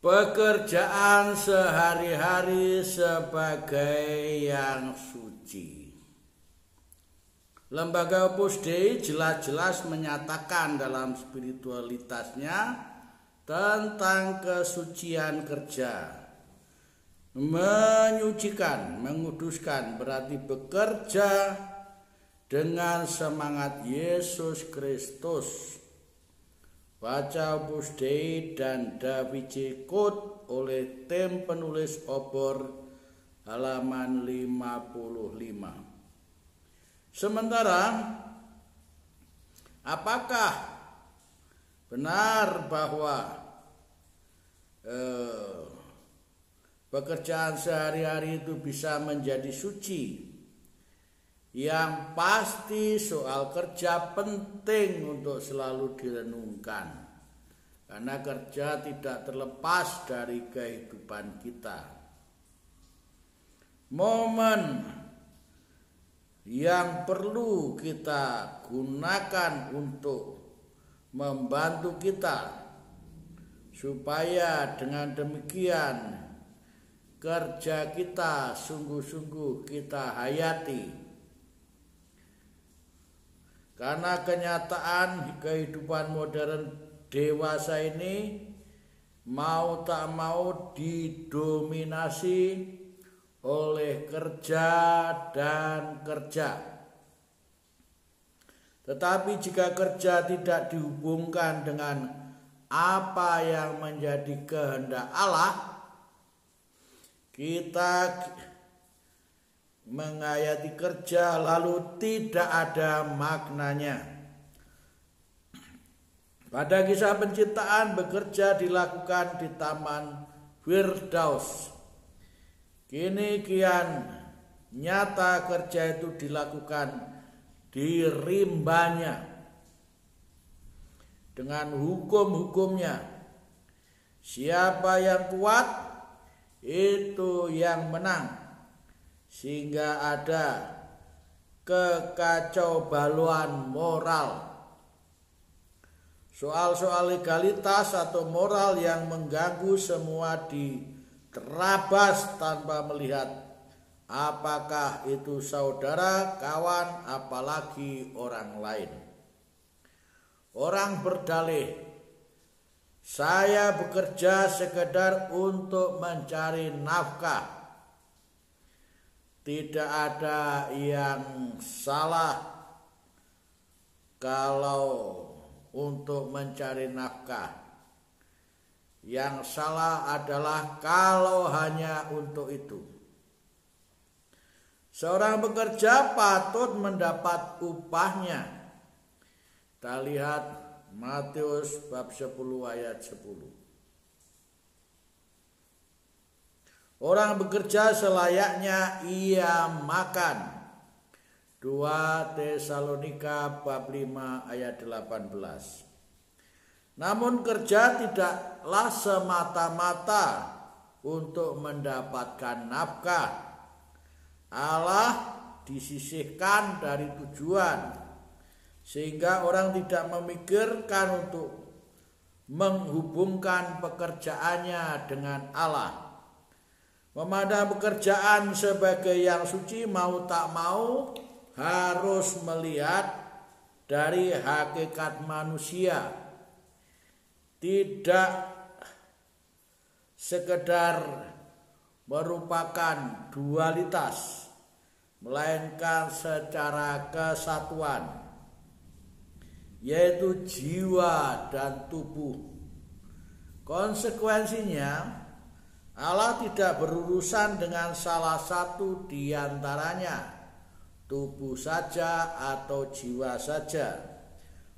Pekerjaan sehari-hari sebagai yang suci. Lembaga Opus Dei jelas-jelas menyatakan dalam spiritualitasnya tentang kesucian kerja. Menyucikan, menguduskan berarti bekerja dengan semangat Yesus Kristus. Baca Opus Dei dan Da Vinci Code oleh tim penulis obor halaman 55. Sementara, apakah benar bahwa pekerjaan sehari-hari itu bisa menjadi suci? Yang pasti soal kerja penting untuk selalu direnungkan, karena kerja tidak terlepas dari kehidupan kita. Momen yang perlu kita gunakan untuk membantu kita supaya dengan demikian kerja kita sungguh-sungguh kita hayati. Karena kenyataan kehidupan modern dewasa ini mau tak mau didominasi oleh kerja dan kerja. Tetapi jika kerja tidak dihubungkan dengan apa yang menjadi kehendak Allah, kita menghayati kerja lalu tidak ada maknanya. Pada kisah penciptaan, bekerja dilakukan di Taman Firdaus. Kini kian nyata kerja itu dilakukan di rimbanya dengan hukum-hukumnya. Siapa yang kuat itu yang menang, sehingga ada kekacaubaluan moral. Soal-soal legalitas atau moral yang mengganggu semua diterabas tanpa melihat apakah itu saudara, kawan, apalagi orang lain. Orang berdalih, saya bekerja sekedar untuk mencari nafkah. Tidak ada yang salah kalau untuk mencari nafkah. Yang salah adalah kalau hanya untuk itu. Seorang bekerja patut mendapat upahnya. Kita lihat Matius bab 10 ayat 10. Orang bekerja selayaknya ia makan. 2 Tesalonika bab 5 ayat 18. Namun kerja tidaklah semata-mata untuk mendapatkan nafkah. Allah disisihkan dari tujuan, sehingga orang tidak memikirkan untuk menghubungkan pekerjaannya dengan Allah. Memandang pekerjaan sebagai yang suci mau tak mau harus melihat dari hakikat manusia. Tidak sekedar merupakan dualitas, melainkan secara kesatuan, yaitu jiwa dan tubuh. Konsekuensinya, Allah tidak berurusan dengan salah satu di antaranya, tubuh saja atau jiwa saja,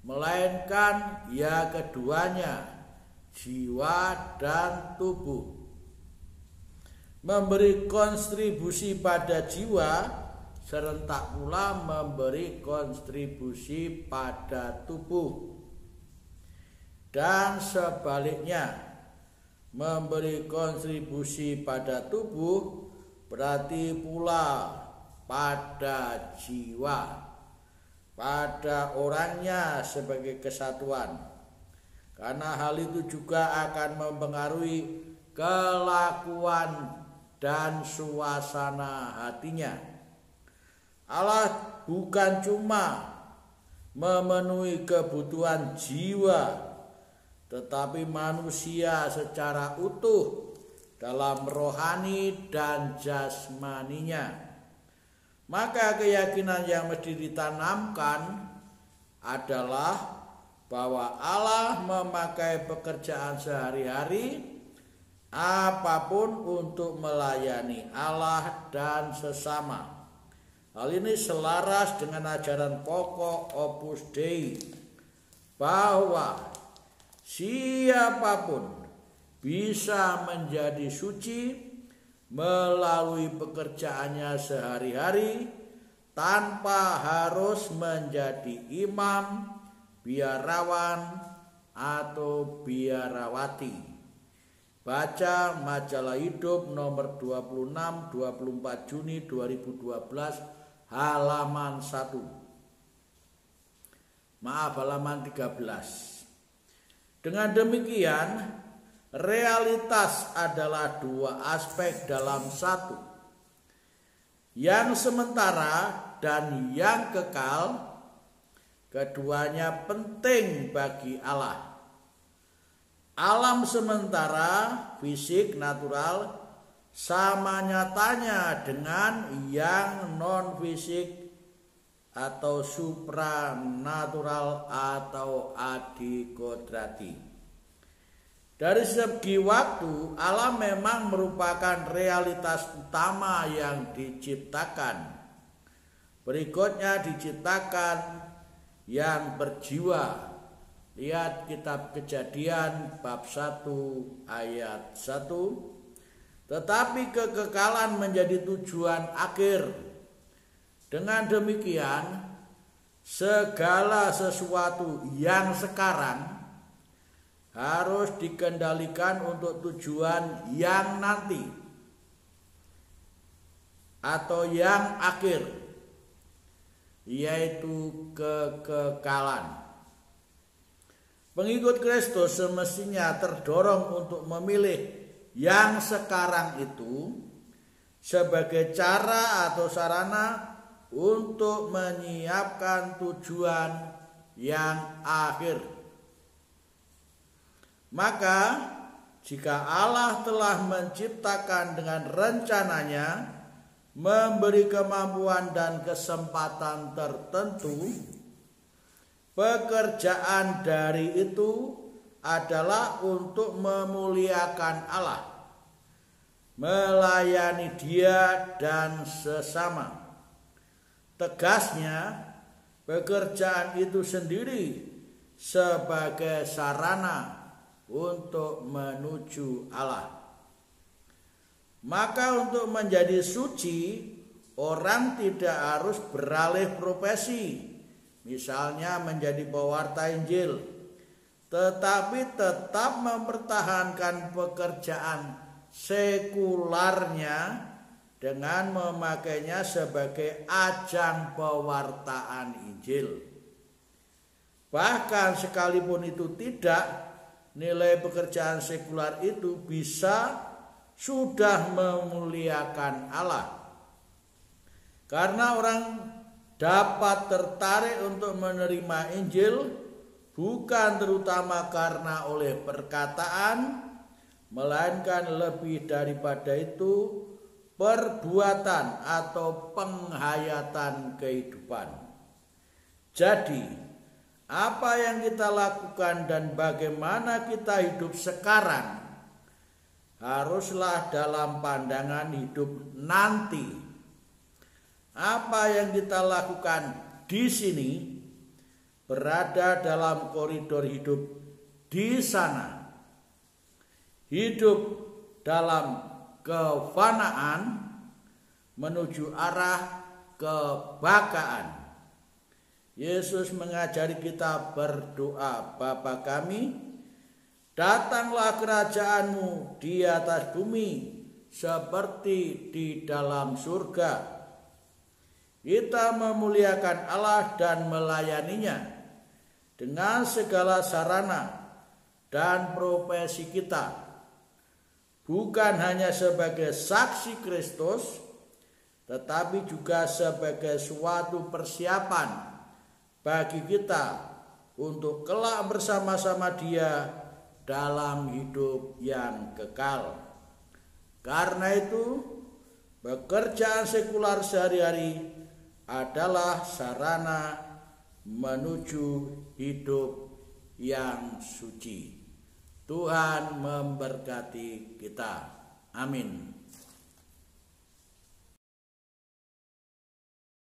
melainkan ya keduanya, jiwa dan tubuh. Memberi kontribusi pada jiwa serentak pula memberi kontribusi pada tubuh. Dan sebaliknya, memberi kontribusi pada tubuh berarti pula pada jiwa, pada orangnya sebagai kesatuan. Karena hal itu juga akan mempengaruhi kelakuan, dan suasana hatinya. Allah bukan cuma memenuhi kebutuhan jiwa, tetapi manusia secara utuh dalam rohani dan jasmaninya. Maka keyakinan yang mesti ditanamkan adalah bahwa Allah memakai pekerjaan sehari-hari apapun untuk melayani Allah dan sesama. Hal ini selaras dengan ajaran pokok Opus Dei bahwa siapapun bisa menjadi suci melalui pekerjaannya sehari-hari tanpa harus menjadi imam, biarawan, atau biarawati. Baca Majalah Hidup nomor 26 24 Juni 2012 halaman 1. Halaman 13. Dengan demikian, realitas adalah dua aspek dalam satu. Yang sementara dan yang kekal, keduanya penting bagi Allah. Alam sementara, fisik, natural, sama nyatanya dengan yang non-fisik atau supranatural atau adikodrati. Dari segi waktu, alam memang merupakan realitas utama yang diciptakan. Berikutnya diciptakan yang berjiwa. Lihat kitab Kejadian bab 1 ayat 1. Tetapi kekekalan menjadi tujuan akhir. Dengan demikian, segala sesuatu yang sekarang harus dikendalikan untuk tujuan yang nanti atau yang akhir, yaitu kekekalan. Pengikut Kristus semestinya terdorong untuk memilih yang sekarang itu sebagai cara atau sarana untuk menyiapkan tujuan yang akhir. Maka jika Allah telah menciptakan dengan rencananya, memberi kemampuan dan kesempatan tertentu, pekerjaan dari itu adalah untuk memuliakan Allah, melayani Dia dan sesama. Tegasnya, pekerjaan itu sendiri sebagai sarana untuk menuju Allah. Maka untuk menjadi suci, orang tidak harus beralih profesi, misalnya menjadi pewarta Injil, tetapi tetap mempertahankan pekerjaan sekularnya dengan memakainya sebagai ajang pewartaan Injil. Bahkan sekalipun itu tidak, nilai pekerjaan sekular itu bisa sudah memuliakan Allah. Karena orang dapat tertarik untuk menerima Injil bukan terutama karena oleh perkataan, melainkan lebih daripada itu perbuatan atau penghayatan kehidupan. Jadi, apa yang kita lakukan dan bagaimana kita hidup sekarang haruslah dalam pandangan hidup nanti. Apa yang kita lakukan di sini berada dalam koridor hidup di sana. Hidup dalam kefanaan menuju arah kebakaan. Yesus mengajari kita berdoa, Bapa kami, datanglah kerajaan-Mu di atas bumi seperti di dalam surga. Kita memuliakan Allah dan melayaninya dengan segala sarana dan profesi kita. bukan hanya sebagai saksi Kristus, tetapi juga sebagai suatu persiapan bagi kita untuk kelak bersama-sama Dia dalam hidup yang kekal. Karena itu, pekerjaan sekular sehari-hari adalah sarana menuju hidup yang suci. Tuhan memberkati kita. Amin.